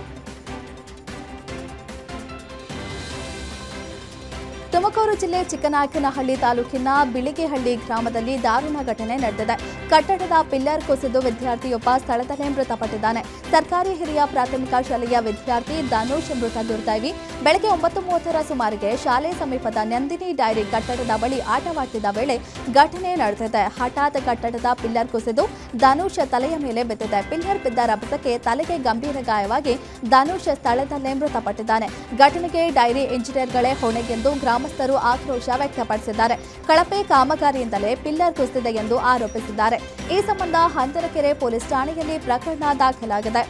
ತುಮಕೂರು ಜಿಲ್ಲೆ ಚಿಕ್ಕನಾಯಕನಹಳ್ಳಿ ತಾಲೂಕಿನ ಬಿಳಿಗೆಹಳ್ಳಿ ಗ್ರಾಮದಲ್ಲಿ ದಾರುಣ ಘಟನೆ ನಡೆದಿದೆ. ಕಟ್ಟಡದ ಪಿಲ್ಲರ್ ಕುಸಿದು ವಿದ್ಯಾರ್ಥಿಯೊಬ್ಬ ಸ್ಥಳದಲ್ಲೇ ಮೃತಪಟ್ಟಿದ್ದಾನೆ. ಸರ್ಕಾರಿ ಹಿರಿಯ ಪ್ರಾಥಮಿಕ ಶಾಲೆಯ ವಿದ್ಯಾರ್ಥಿ ಧನುಷ್ ಮೃತ ದುರ್ದೈವಿ. ಬೆಳಗ್ಗೆ 9:30 ಸುಮಾರಿಗೆ ಶಾಲೆ ಸಮೀಪದ ನಂದಿನಿ ಡೈರಿ ಕಟ್ಟಡದ ಬಳಿ ಆಟವಾಡ್ತಿದ್ದ ವೇಳೆ ಘಟನೆ ನಡೆದಿದೆ. ಹಠಾತ್ ಕಟ್ಟಡದ ಪಿಲ್ಲರ್ ಕುಸಿದು ಧನುಷ್ ತಲೆಯ ಮೇಲೆ ಬಿದ್ದಿದೆ. ಪಿಲ್ಲರ್ ಬಿದ್ದ ರಭಸಕ್ಕೆ ತಲೆಗೆ ಗಂಭೀರ ಗಾಯವಾಗಿ ಧನುಷ್ ಸ್ಥಳದಲ್ಲೇ ಮೃತಪಟ್ಟಿದ್ದಾನೆ. ಘಟನೆಗೆ ಡೈರಿ ಇಂಜಿನಿಯರ್ಗಳೇ ಹೊಣೆಗೆಂದು ಗ್ರಾಮಸ್ಥರು ಆಕ್ರೋಶ ವ್ಯಕ್ತಪಡಿಸಿದ್ದಾರೆ. ಕಳಪೆ ಕಾಮಗಾರಿಯಿಂದಲೇ ಪಿಲ್ಲರ್ ಕುಸಿದಿದೆ ಎಂದು ಆರೋಪಿಸಿದ್ದಾರೆ. ಈ ಸಂಬಂಧ ಹಂದರಕೆರೆ ಪೊಲೀಸ್ ಠಾಣೆಯಲ್ಲಿ ಪ್ರಕರಣ ದಾಖಲಾಗಿದೆ.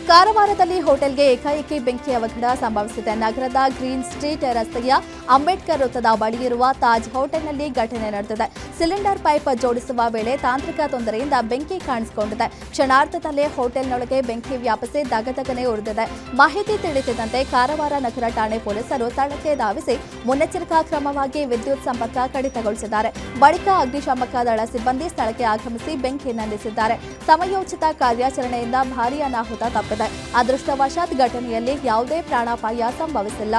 ಕಾರವಾರದಲ್ಲಿ ಹೋಟೆಲ್ಗೆ ಏಕಾಏಕಿ ಬೆಂಕಿ ಅವಘಡ ಸಂಭವಿಸಿದೆ. ನಗರದ ಗ್ರೀನ್ ಸ್ಟ್ರೀಟ್ ರಸ್ತೆಯ ಅಂಬೇಡ್ಕರ್ ವೃತ್ತದ ಬಳಿಯಿರುವ ತಾಜ್ ಹೋಟೆಲ್ನಲ್ಲಿ ಘಟನೆ ನಡೆದಿದೆ. ಸಿಲಿಂಡರ್ ಪೈಪ್ ಜೋಡಿಸುವ ವೇಳೆ ತಾಂತ್ರಿಕ ತೊಂದರೆಯಿಂದ ಬೆಂಕಿ ಕಾಣಿಸಿಕೊಂಡಿದೆ. ಕ್ಷಣಾರ್ಧದಲ್ಲೇ ಹೋಟೆಲ್ನೊಳಗೆ ಬೆಂಕಿ ವ್ಯಾಪಿಸಿ ದಗದಗನೆ ಉರಿದಿದೆ. ಮಾಹಿತಿ ತಿಳಿಸಿದಂತೆ ಕಾರವಾರ ನಗರ ಠಾಣೆ ಪೊಲೀಸರು ಸ್ಥಳಕ್ಕೆ ಧಾವಿಸಿ ಮುನ್ನೆಚ್ಚರಿಕಾ ಕ್ರಮವಾಗಿ ವಿದ್ಯುತ್ ಸಂಪರ್ಕ ಕಡಿತಗೊಳಿಸಿದ್ದಾರೆ. ಬಳಿಕ ಅಗ್ನಿಶಾಮಕ ದಳ ಸಿಬ್ಬಂದಿ ಸ್ಥಳಕ್ಕೆ ಆಗಮಿಸಿ ಬೆಂಕಿ ನಂದಿಸಿದ್ದಾರೆ. ಸಮಯೋಚಿತ ಕಾರ್ಯಾಚರಣೆಯಿಂದ ಭಾರೀ ಅನಾಹುತ ತಪ್ಪಿದೆ. ಅದೃಷ್ಟವಶಾತ್ ಘಟನೆಯಲ್ಲಿ ಯಾವುದೇ ಪ್ರಾಣಾಪಾಯ ಸಂಭವಿಸಿಲ್ಲ.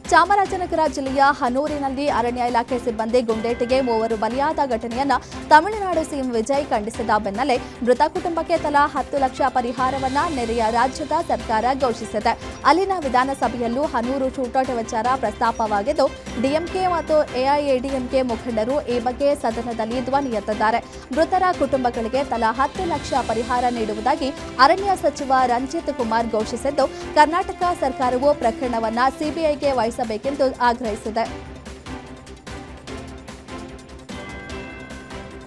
ಚಾಮರಾಜನಗರ ಜಿಲ್ಲೆಯ ಹನೂರಿನಲ್ಲಿ ಅರಣ್ಯ ಇಲಾಖೆ ಸಿಬ್ಬಂದಿ ಗುಂಡೇಟಿಗೆ 3 ಬಲಿಯಾದ ಘಟನೆಯನ್ನು ತಮಿಳುನಾಡು ಸಿಎಂ ವಿಜಯ್ ಖಂಡಿಸಿದ ಬೆನ್ನಲ್ಲೇ ಮೃತ ಕುಟುಂಬಕ್ಕೆ ತಲಾ 10 ಲಕ್ಷ ಪರಿಹಾರವನ್ನು ನೆರೆಯ ರಾಜ್ಯದ ಸರ್ಕಾರ ಘೋಷಿಸಿದೆ. ಅಲ್ಲಿನ ವಿಧಾನಸಭೆಯಲ್ಲೂ ಹನೂರು ಶೂಟೌಟ್ ವಿಚಾರ ಪ್ರಸ್ತಾಪವಾಗಿದ್ದು, ಡಿಎಂಕೆ ಮತ್ತು ಎಐಎಡಿಎಂಕೆ ಮುಖಂಡರು ಈ ಬಗ್ಗೆ ಸದನದಲ್ಲಿ ಧ್ವನಿ ಎತ್ತಿದ್ದಾರೆ. ಮೃತರ ಕುಟುಂಬಗಳಿಗೆ ತಲಾ 10 ಲಕ್ಷ ಪರಿಹಾರ ನೀಡುವುದಾಗಿ ಅರಣ್ಯ ಸಚಿವ ರಂಜಿತ್ ಕುಮಾರ್ ಘೋಷಿಸಿದ್ದು, ಕರ್ನಾಟಕ ಸರ್ಕಾರವು ಪ್ರಕರಣವನ್ನು ಸಿಬಿಐಗೆ ವಹಿಸಬೇಕೆಂದು ಆಗ್ರಹಿಸಿದೆ.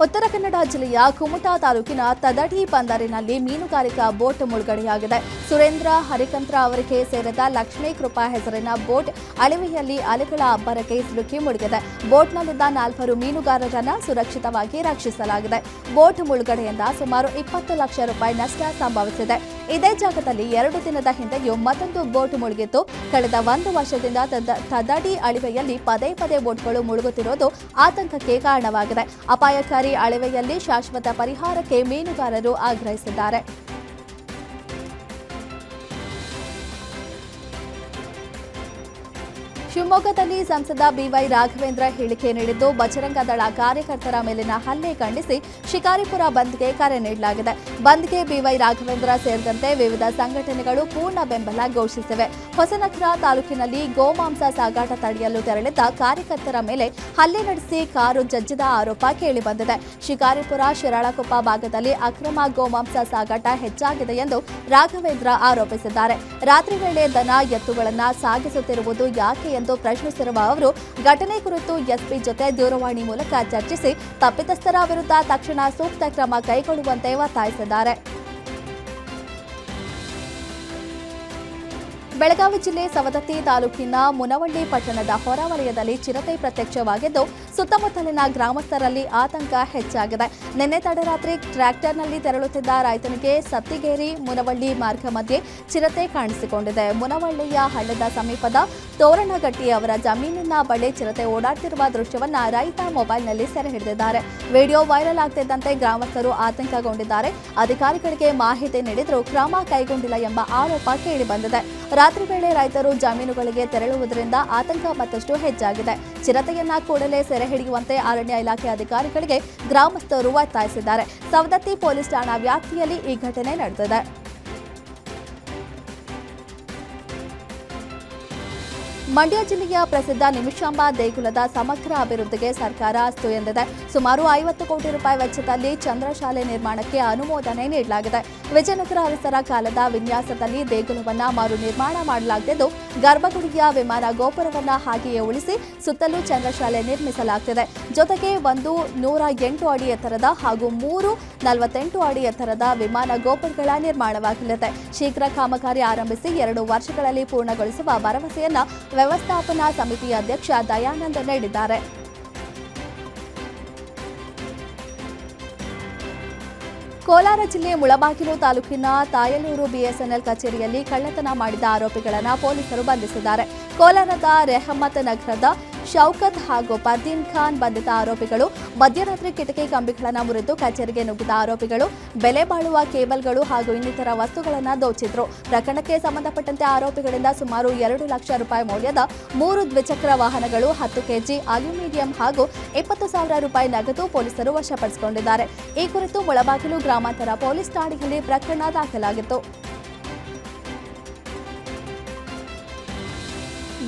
ಉತ್ತರ ಕನ್ನಡ ಜಿಲ್ಲೆಯ ಕುಮಟಾ ತಾಲೂಕಿನ ತದಡಿ ಬಂದರಿನಲ್ಲಿ ಮೀನುಗಾರಿಕಾ ಬೋಟ್ ಮುಳುಗಡೆಯಾಗಿದೆ. ಸುರೇಂದ್ರ ಹರಿಕಂತ್ರ ಅವರಿಗೆ ಸೇರಿದ ಲಕ್ಷ್ಮೀ ಕೃಪಾ ಹೆಸರಿನ ಬೋಟ್ ಅಳಿವೆಯಲ್ಲಿ ಅಲೆಗಳ ಅಬ್ಬರಕ್ಕೆ ಸಿಲುಕಿ ಮುಳುಗಿದೆ. ಬೋಟ್ನಲ್ಲಿದ್ದ 4 ಮೀನುಗಾರರನ್ನು ಸುರಕ್ಷಿತವಾಗಿ ರಕ್ಷಿಸಲಾಗಿದೆ. ಬೋಟ್ ಮುಳುಗಡೆಯಿಂದ ಸುಮಾರು 20 ಲಕ್ಷ ರೂಪಾಯಿ ನಷ್ಟ ಸಂಭವಿಸಿದೆ. ಇದೇ ಜಾಗದಲ್ಲಿ 2 ದಿನದ ಹಿಂದೆಯೂ ಮತ್ತೊಂದು ಬೋಟ್ ಮುಳುಗಿತ್ತು. ಕಳೆದ 1 ವರ್ಷದಿಂದ ತದಡಿ ಅಳಿವೆಯಲ್ಲಿ ಪದೇ ಪದೇ ಬೋಟ್ಗಳು ಮುಳುಗುತ್ತಿರುವುದು ಆತಂಕಕ್ಕೆ ಕಾರಣವಾಗಿದೆ. ಅಪಾಯಕಾರಿ ಅಳಿವೆಯಲ್ಲಿ ಶಾಶ್ವತ ಪರಿಹಾರಕ್ಕೆ ಮೀನುಗಾರರು ಆಗ್ರಹಿಸಿದ್ದಾರೆ. ಶಿವಮೊಗ್ಗದಲ್ಲಿ ಸಂಸದ ಬಿವೈ ರಾಘವೇಂದ್ರ ಹೇಳಿಕೆ ನೀಡಿದ್ದು, ಬಜರಂಗ ದಳ ಕಾರ್ಯಕರ್ತರ ಮೇಲಿನ ಹಲ್ಲೆ ಖಂಡಿಸಿ ಶಿಕಾರಿಪುರ ಬಂದ್ಗೆ ಕರೆ ನೀಡಲಾಗಿದೆ. ಬಂದ್ಗೆ ಬಿವೈ ರಾಘವೇಂದ್ರ ಸೇರಿದಂತೆ ವಿವಿಧ ಸಂಘಟನೆಗಳು ಪೂರ್ಣ ಬೆಂಬಲ ಘೋಷಿಸಿವೆ. ಹೊಸನಗರ ತಾಲೂಕಿನಲ್ಲಿ ಗೋಮಾಂಸ ಸಾಗಾಟ ತಡೆಯಲು ತೆರಳಿದ್ದ ಕಾರ್ಯಕರ್ತರ ಮೇಲೆ ಹಲ್ಲೆ ನಡೆಸಿ ಕಾರು ಜಜ್ಜಿದ ಆರೋಪ ಕೇಳಿಬಂದಿದೆ. ಶಿಕಾರಿಪುರ ಶಿರಾಳಕೊಪ್ಪ ಭಾಗದಲ್ಲಿ ಅಕ್ರಮ ಗೋಮಾಂಸ ಸಾಗಾಟ ಹೆಚ್ಚಾಗಿದೆ ಎಂದು ರಾಘವೇಂದ್ರ ಆರೋಪಿಸಿದ್ದಾರೆ. ರಾತ್ರಿ ವೇಳೆ ದನ ಎತ್ತುಗಳನ್ನು ಸಾಗಿಸುತ್ತಿರುವುದು ಯಾಕೆ ಎಂದು ಪ್ರಶ್ನಿಸಿರುವ ಅವರು, ಘಟನೆ ಕುರಿತು ಎಸ್ಪಿ ಜೊತೆ ದೂರವಾಣಿ ಮೂಲಕ ಚರ್ಚಿಸಿ ತಪ್ಪಿತಸ್ಥರ ವಿರುದ್ಧ ತಕ್ಷಣ ಸೂಕ್ತ ಕ್ರಮ ಕೈಗೊಳ್ಳುವಂತೆ ಒತ್ತಾಯಿಸಿದ್ದಾರೆ. ಬೆಳಗಾವಿ ಜಿಲ್ಲೆ ಸವದತ್ತಿ ತಾಲೂಕಿನ ಮುನವಳ್ಳಿ ಪಟ್ಟಣದ ಹೊರವಲಯದಲ್ಲಿ ಚಿರತೆ ಪ್ರತ್ಯಕ್ಷವಾಗಿದ್ದು, ಸುತ್ತಮುತ್ತಲಿನ ಗ್ರಾಮಸ್ಥರಲ್ಲಿ ಆತಂಕ ಹೆಚ್ಚಾಗಿದೆ. ನಿನ್ನೆ ತಡರಾತ್ರಿ ಟ್ರ್ಯಾಕ್ಟರ್ನಲ್ಲಿ ತೆರಳುತ್ತಿದ್ದ ರೈತನಿಗೆ ಸತ್ತಿಗೇರಿ ಮುನವಳ್ಳಿ ಮಾರ್ಗ ಮಧ್ಯೆ ಚಿರತೆ ಕಾಣಿಸಿಕೊಂಡಿದೆ. ಮುನವಳ್ಳಿಯ ಹಳ್ಳದ ಸಮೀಪದ ತೋರಣಗಟ್ಟಿ ಅವರ ಜಮೀನಿನ ಬಳಿ ಚಿರತೆ ಓಡಾಡ್ತಿರುವ ದೃಶ್ಯವನ್ನ ರೈತ ಮೊಬೈಲ್ನಲ್ಲಿ ಸೆರೆ ಹಿಡಿದಿದ್ದಾರೆ. ವಿಡಿಯೋ ವೈರಲ್ ಆಗ್ತಿದ್ದಂತೆ ಗ್ರಾಮಸ್ಥರು ಆತಂಕಗೊಂಡಿದ್ದಾರೆ. ಅಧಿಕಾರಿಗಳಿಗೆ ಮಾಹಿತಿ ನೀಡಿದರೂ ಕ್ರಮ ಕೈಗೊಂಡಿಲ್ಲ ಎಂಬ ಆರೋಪ ಕೇಳಿಬಂದಿದೆ. ರಾತ್ರಿ ವೇಳೆ ರೈತರು ಜಮೀನುಗಳಿಗೆ ತೆರಳುವುದರಿಂದ ಆತಂಕ ಮತ್ತಷ್ಟು ಹೆಚ್ಚಾಗಿದೆ. ಚಿರತೆಯನ್ನ ಕೂಡಲೇ ಸೆರೆ ಹಿಡಿಯುವಂತೆ ಅರಣ್ಯ ಇಲಾಖೆ ಅಧಿಕಾರಿಗಳಿಗೆ ಗ್ರಾಮಸ್ಥರು ಒತ್ತಾಯಿಸಿದ್ದಾರೆ. ಸವದತ್ತಿ ಪೊಲೀಸ್ ಠಾಣಾ ವ್ಯಾಪ್ತಿಯಲ್ಲಿ ಈ ಘಟನೆ ನಡೆದಿದೆ. ಮಂಡ್ಯ ಜಿಲ್ಲೆಯ ಪ್ರಸಿದ್ಧ ನಿಮಿಷಾಂಬ ದೇಗುಲದ ಸಮಗ್ರ ಅಭಿವೃದ್ಧಿಗೆ ಸರ್ಕಾರ ಅಸ್ತು ಎಂದಿದೆ. ಸುಮಾರು 50 ಕೋಟಿ ರೂಪಾಯಿ ವೆಚ್ಚದಲ್ಲಿ ಚಂದ್ರಶಾಲೆ ನಿರ್ಮಾಣಕ್ಕೆ ಅನುಮೋದನೆ ನೀಡಲಾಗಿದೆ. ವಿಜಯನಗರ ಅರಸರ ಕಾಲದ ವಿನ್ಯಾಸದಲ್ಲಿ ದೇಗುಲವನ್ನು ಮರು ನಿರ್ಮಾಣ ಮಾಡಲಾಗುತ್ತಿದ್ದು, ಗರ್ಭಗುಡಿಯ ವಿಮಾನ ಗೋಪುರವನ್ನು ಹಾಗೆಯೇ ಉಳಿಸಿ ಸುತ್ತಲೂ ಚಂದ್ರಶಾಲೆ ನಿರ್ಮಿಸಲಾಗುತ್ತಿದೆ. ಜೊತೆಗೆ ಒಂದು 108 ಅಡಿ ಎತ್ತರದ ಹಾಗೂ 3 48 ಅಡಿ ಎತ್ತರದ ವಿಮಾನ ಗೋಪುರಗಳ ನಿರ್ಮಾಣವಾಗಲಿದೆ. ಶೀಘ್ರ ಕಾಮಗಾರಿ ಆರಂಭಿಸಿ 2 ವರ್ಷಗಳಲ್ಲಿ ಪೂರ್ಣಗೊಳಿಸುವ ಭರವಸೆಯನ್ನ ವ್ಯವಸ್ಥಾಪನಾ ಸಮಿತಿ ಅಧ್ಯಕ್ಷ ದಯಾನಂದ್ ನೀಡಿದ್ದಾರೆ. ಕೋಲಾರ ಜಿಲ್ಲೆ ಮುಳಬಾಗಿಲು ತಾಲೂಕಿನ ತಾಯಲೂರು ಬಿಎಸ್ಎನ್ಎಲ್ ಕಚೇರಿಯಲ್ಲಿ ಕಳ್ಳತನ ಮಾಡಿದ ಆರೋಪಿಗಳನ್ನು ಪೊಲೀಸರು ಬಂಧಿಸಿದ್ದಾರೆ. ಕೋಲಾರದ ರೆಹಮತ್ ನಗರದ ಶೌಕತ್ ಹಾಗೂ ಪರ್ದೀನ್ ಖಾನ್ ಬಂಧಿತ ಆರೋಪಿಗಳು ಮಧ್ಯರಾತ್ರಿ ಕಿಟಕಿ ಕಂಬಿಗಳನ್ನು ಮುರಿದು ಕಚೇರಿಗೆ ನುಗ್ಗಿದ ಆರೋಪಿಗಳು ಬೆಲೆ ಬಾಳುವ ಕೇಬಲ್ಗಳು ಹಾಗೂ ಇನ್ನಿತರ ವಸ್ತುಗಳನ್ನು ದೋಚಿದ್ರು. ಪ್ರಕರಣಕ್ಕೆ ಸಂಬಂಧಪಟ್ಟಂತೆ ಆರೋಪಿಗಳಿಂದ ಸುಮಾರು 2 ಲಕ್ಷ ರೂಪಾಯಿ ಮೌಲ್ಯದ 3 ದ್ವಿಚಕ್ರ ವಾಹನಗಳು, 10 ಕೆಜಿ ಅಲ್ಯೂಮಿನಿಯಂ ಹಾಗೂ 20,000 ರೂಪಾಯಿ ನಗದು ಪೊಲೀಸರು ವಶಪಡಿಸಿಕೊಂಡಿದ್ದಾರೆ. ಈ ಕುರಿತು ಮುಳಬಾಗಿಲು ಗ್ರಾಮಾಂತರ ಪೊಲೀಸ್ ಠಾಣೆಯಲ್ಲಿ ಪ್ರಕರಣ ದಾಖಲಾಗಿತ್ತು.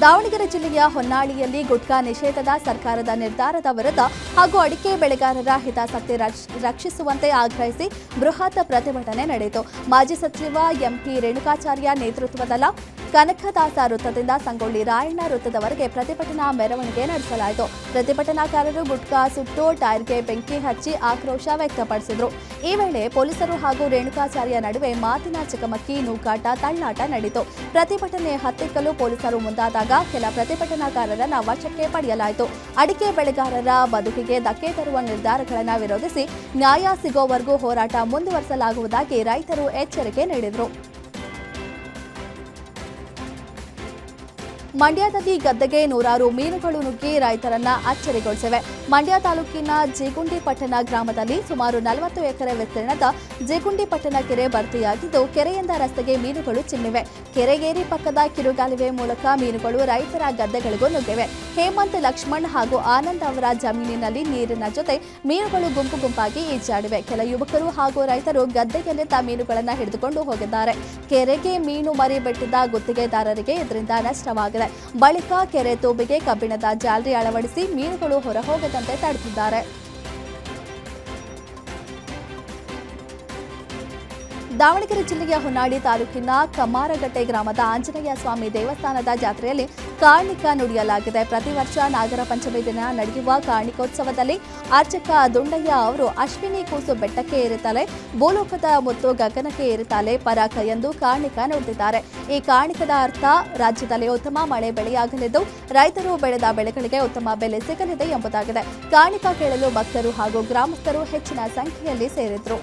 ದಾವಣಗೆರೆ ಜಿಲ್ಲೆಯ ಹೊನ್ನಾಳಿಯಲ್ಲಿ ಗುಟ್ಕಾ ನಿಷೇಧದ ಸರ್ಕಾರದ ನಿರ್ಧಾರದ ವಿರುದ್ಧ ಹಾಗೂ ಅಡಿಕೆ ಬೆಳೆಗಾರರ ಹಿತಾಸಕ್ತಿ ರಕ್ಷಿಸುವಂತೆ ಆಗ್ರಹಿಸಿ ಬೃಹತ್ ಪ್ರತಿಭಟನೆ ನಡೆಯಿತು. ಮಾಜಿ ಸಚಿವ ಎಂಪಿ ರೇಣುಕಾಚಾರ್ಯ ನೇತೃತ್ವದ ಕನಕದಾಸ ವೃತ್ತದಿಂದ ಸಂಗೊಳ್ಳಿ ರಾಯಣ್ಣ ವೃತ್ತದವರೆಗೆ ಪ್ರತಿಭಟನಾ ಮೆರವಣಿಗೆ ನಡೆಸಲಾಯಿತು. ಪ್ರತಿಭಟನಾಕಾರರು ಗುಟ್ಕಾ ಸುಟ್ಟು ಟೈರ್ಗೆ ಬೆಂಕಿ ಹಚ್ಚಿ ಆಕ್ರೋಶ ವ್ಯಕ್ತಪಡಿಸಿದರು. ಈ ವೇಳೆ ಪೊಲೀಸರು ಹಾಗೂ ರೇಣುಕಾಚಾರ್ಯ ನಡುವೆ ಮಾತಿನ ಚಕಮಕಿ, ನೂಕಾಟ, ತಳ್ಳಾಟ ನಡೆಯಿತು. ಪ್ರತಿಭಟನೆ ಹತ್ತಿಕ್ಕಲು ಪೊಲೀಸರು ಮುಂದಾದಾಗ ಕೆಲ ಪ್ರತಿಭಟನಾಕಾರರನ್ನ ವಶಕ್ಕೆ ಪಡೆಯಲಾಯಿತು. ಅಡಿಕೆ ಬೆಳೆಗಾರರ ಬದುಕಿಗೆ ಧಕ್ಕೆ ತರುವ ನಿರ್ಧಾರಗಳನ್ನು ವಿರೋಧಿಸಿ ನ್ಯಾಯ ಸಿಗೋವರೆಗೂ ಹೋರಾಟ ಮುಂದುವರಿಸಲಾಗುವುದಾಗಿ ರೈತರು ಎಚ್ಚರಿಕೆ ನೀಡಿದರು. ಮಂಡ್ಯದಲ್ಲಿ ಗದ್ದೆಗೆ ನೂರಾರು ಮೀನುಗಳು ನುಗ್ಗಿ ರೈತರನ್ನ ಅಚ್ಚರಿಗೊಳಿಸಿವೆ. ಮಂಡ್ಯ ತಾಲೂಕಿನ ಜೀಗುಂಡಿಪಟ್ಟಣ ಗ್ರಾಮದಲ್ಲಿ ಸುಮಾರು 40 ಎಕರೆ ವಿಸ್ತೀರ್ಣದ ಜೀಗುಂಡಿಪಟ್ಟಣ ಕೆರೆ ಭರ್ತಿಯಾಗಿದ್ದು, ಕೆರೆಯಿಂದ ರಸ್ತೆಗೆ ಮೀನುಗಳು ಚಿಮ್ಮಿವೆ. ಕೆರೆಗೇರಿ ಪಕ್ಕದ ಕಿರುಗಾಲುವೆ ಮೂಲಕ ಮೀನುಗಳು ರೈತರ ಗದ್ದೆಗಳಿಗೂ ನುಗ್ಗಿವೆ. ಹೇಮಂತ್, ಲಕ್ಷ್ಮಣ್ ಹಾಗೂ ಆನಂದ್ ಅವರ ಜಮೀನಿನಲ್ಲಿ ನೀರಿನ ಜೊತೆ ಮೀನುಗಳು ಗುಂಪು ಗುಂಪಾಗಿ ಈಜಾಡಿವೆ. ಕೆಲ ಯುವಕರು ಹಾಗೂ ರೈತರು ಗದ್ದೆಯಲ್ಲಿದ್ದ ಮೀನುಗಳನ್ನು ಹಿಡಿದುಕೊಂಡು ಹೋಗಿದ್ದಾರೆ. ಕೆರೆಗೆ ಮೀನು ಮರಿ ಬಿಟ್ಟಿದ್ದ ಗುತ್ತಿಗೆದಾರರಿಗೆ ಇದರಿಂದ ನಷ್ಟವಾಗಿದೆ. ಬಳಿಕ ಕೆರೆ ತೂಬಿಗೆ ಕಬ್ಬಿಣದ ಜಾಲರಿ ಅಳವಡಿಸಿ ಮೀನುಗಳು ಹೊರಹೋಗದಂತೆ ತಡೆದಿದ್ದಾರೆ. ದಾವಣಗೆರೆ ಜಿಲ್ಲೆಯ ಹೊನ್ನಾಳಿ ತಾಲೂಕಿನ ಕಮ್ಮಾರಗಟ್ಟೆ ಗ್ರಾಮದ ಆಂಜನೇಯ ಸ್ವಾಮಿ ದೇವಸ್ಥಾನದ ಜಾತ್ರೆಯಲ್ಲಿ ಕಾರ್ಣಿಕ ನುಡಿಯಲಾಗಿದೆ. ಪ್ರತಿ ವರ್ಷ ನಾಗರ ಪಂಚಮಿ ದಿನ ನಡೆಯುವ ಕಾರ್ಣಿಕೋತ್ಸವದಲ್ಲಿ ಅರ್ಚಕ ದುಂಡಯ್ಯ ಅವರು ಅಶ್ವಿನಿ ಕೂಸು ಬೆಟ್ಟಕ್ಕೆ ಏರುತ್ತಾಳೆ, ಭೂಲೋಕದ ಮುತ್ತು ಗಗನಕ್ಕೆ ಏರುತ್ತಾಳೆ ಪರಾಕ ಎಂದು ಕಾರ್ಣಿಕ ನುಡಿದಿದ್ದಾರೆ. ಈ ಕಾರ್ಣಿಕದ ಅರ್ಥ ರಾಜ್ಯದಲ್ಲಿ ಉತ್ತಮ ಮಳೆ ಬೆಳೆಯಾಗಲಿದ್ದು, ರೈತರು ಬೆಳೆದ ಬೆಳೆಗಳಿಗೆ ಉತ್ತಮ ಬೆಲೆ ಸಿಗಲಿದೆ ಎಂಬುದಾಗಿದೆ. ಕಾರ್ಣಿಕ ಕೇಳಲು ಭಕ್ತರು ಹಾಗೂ ಗ್ರಾಮಸ್ಥರು ಹೆಚ್ಚಿನ ಸಂಖ್ಯೆಯಲ್ಲಿ ಸೇರಿದ್ರು.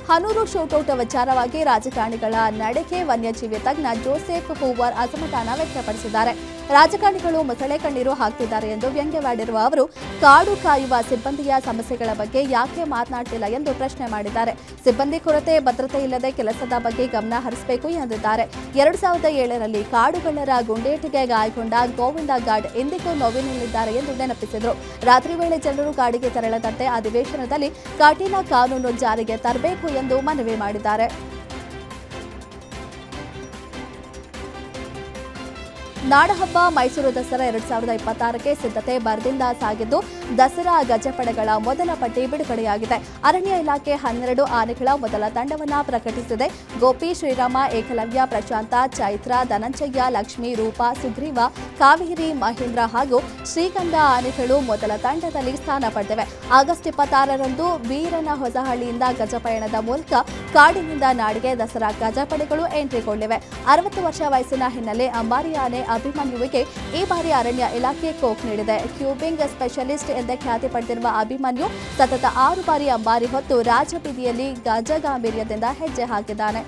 ಹನೂರು ಶೂಟೌಟ್ ವಿಚಾರವಾಗಿ ರಾಜಕಾರಣಿಗಳ ನಡೆಗೆ ವನ್ಯಜೀವಿ ತಜ್ಞ ಜೋಸೆಫ್ ಹೂವರ್ ಅಸಮಾಧಾನ ವ್ಯಕ್ತಪಡಿಸಿದ್ದಾರೆ. ರಾಜಕಾರಣಿಗಳು ಮೊಸಳೆ ಕಣ್ಣೀರು ಹಾಕ್ತಿದ್ದಾರೆ ಎಂದು ವ್ಯಂಗ್ಯವಾಡಿರುವ ಅವರು, ಕಾಡು ಕಾಯುವ ಸಿಬ್ಬಂದಿಯ ಸಮಸ್ಯೆಗಳ ಬಗ್ಗೆ ಯಾಕೆ ಮಾತನಾಡ್ತಿಲ್ಲ ಎಂದು ಪ್ರಶ್ನೆ ಮಾಡಿದ್ದಾರೆ. ಸಿಬ್ಬಂದಿ ಕೊರತೆ, ಭದ್ರತೆ ಇಲ್ಲದೆ ಕೆಲಸದ ಬಗ್ಗೆ ಗಮನ ಹರಿಸಬೇಕು ಎಂದಿದ್ದಾರೆ. 2007ರಲ್ಲಿ ಕಾಡುಗಳ್ಳರ ಗುಂಡೇಟಿಗೆ ಗಾಯಗೊಂಡ ಗೋವಿಂದ ಗಾಡ್ ಎಂದಿಗೂ ನೋವಿನಲ್ಲಿದ್ದಾರೆ ಎಂದು ನೆನಪಿಸಿದರು. ರಾತ್ರಿ ವೇಳೆ ಜನರು ಕಾಡಿಗೆ ತೆರಳದಂತೆ ಅಧಿವೇಶನದಲ್ಲಿ ಕಠಿಣ ಕಾನೂನು ಜಾರಿಗೆ ತರಬೇಕು ಎಂದು ಮನವಿ ಮಾಡಿದ್ದಾರೆ. ನಾಡಹಬ್ಬ ಮೈಸೂರು ದಸರಾ 2026ಕ್ಕೆ ಸಿದ್ಧತೆ ಭರದಿಂದ ಸಾಗಿದ್ದು, ದಸರಾ ಗಜಪಡೆಗಳ ಮೊದಲ ಪಟ್ಟಿ ಬಿಡುಗಡೆಯಾಗಿದೆ. ಅರಣ್ಯ ಇಲಾಖೆ 12 ಆನೆಗಳ ಮೊದಲ ತಂಡವನ್ನು ಪ್ರಕಟಿಸಿದೆ. ಗೋಪಿ, ಶ್ರೀರಾಮ, ಏಕಲವ್ಯ, ಪ್ರಶಾಂತ, ಚೈತ್ರ, ಧನಂಜಯ, ಲಕ್ಷ್ಮಿ, ರೂಪ, ಸುಗ್ರೀವ, ಕಾವೇರಿ, ಮಹೇಂದ್ರ ಹಾಗೂ ಶ್ರೀಗಂಧ ಆನೆಗಳು ಮೊದಲ ತಂಡದಲ್ಲಿ ಸ್ಥಾನ ಪಡೆದಿವೆ. ಆಗಸ್ಟ್ 26ರಂದು ವೀರನ ಹೊಸಹಳ್ಳಿಯಿಂದ ಗಜಪಯಣದ ಮೂಲಕ ಕಾಡಿನಿಂದ ನಾಡಿಗೆ ದಸರಾ ಗಜಪಡೆಗಳು ಎಂಟ್ರಿಗೊಂಡಿವೆ. 60 ವರ್ಷ ವಯಸ್ಸಿನ ಹಿನ್ನೆಲೆ ಅಂಬಾರಿ ಆನೆ ಅಭಿಮನ್ಯುವಿಗೆ ಈ ಬಾರಿ ಅರಣ್ಯ ಇಲಾಖೆ ಕೋಕ್ ನೀಡಿದೆ. ಕ್ಯೂಬಿಂಗ್ ಸ್ಪೆಷಲಿಸ್ಟ್ ಎಂದೇ ಖ್ಯಾತಿ ಪಡೆದಿರುವ ಅಭಿಮನ್ಯು ಸತತ 6 ಬಾರಿ ಅಂಬಾರಿ ಹೊತ್ತು ರಾಜಬೀದಿಯಲ್ಲಿ ಗಜಗಾಂಭೀರ್ಯದಿಂದ ಹೆಜ್ಜೆ ಹಾಕಿದ್ದಾನೆ.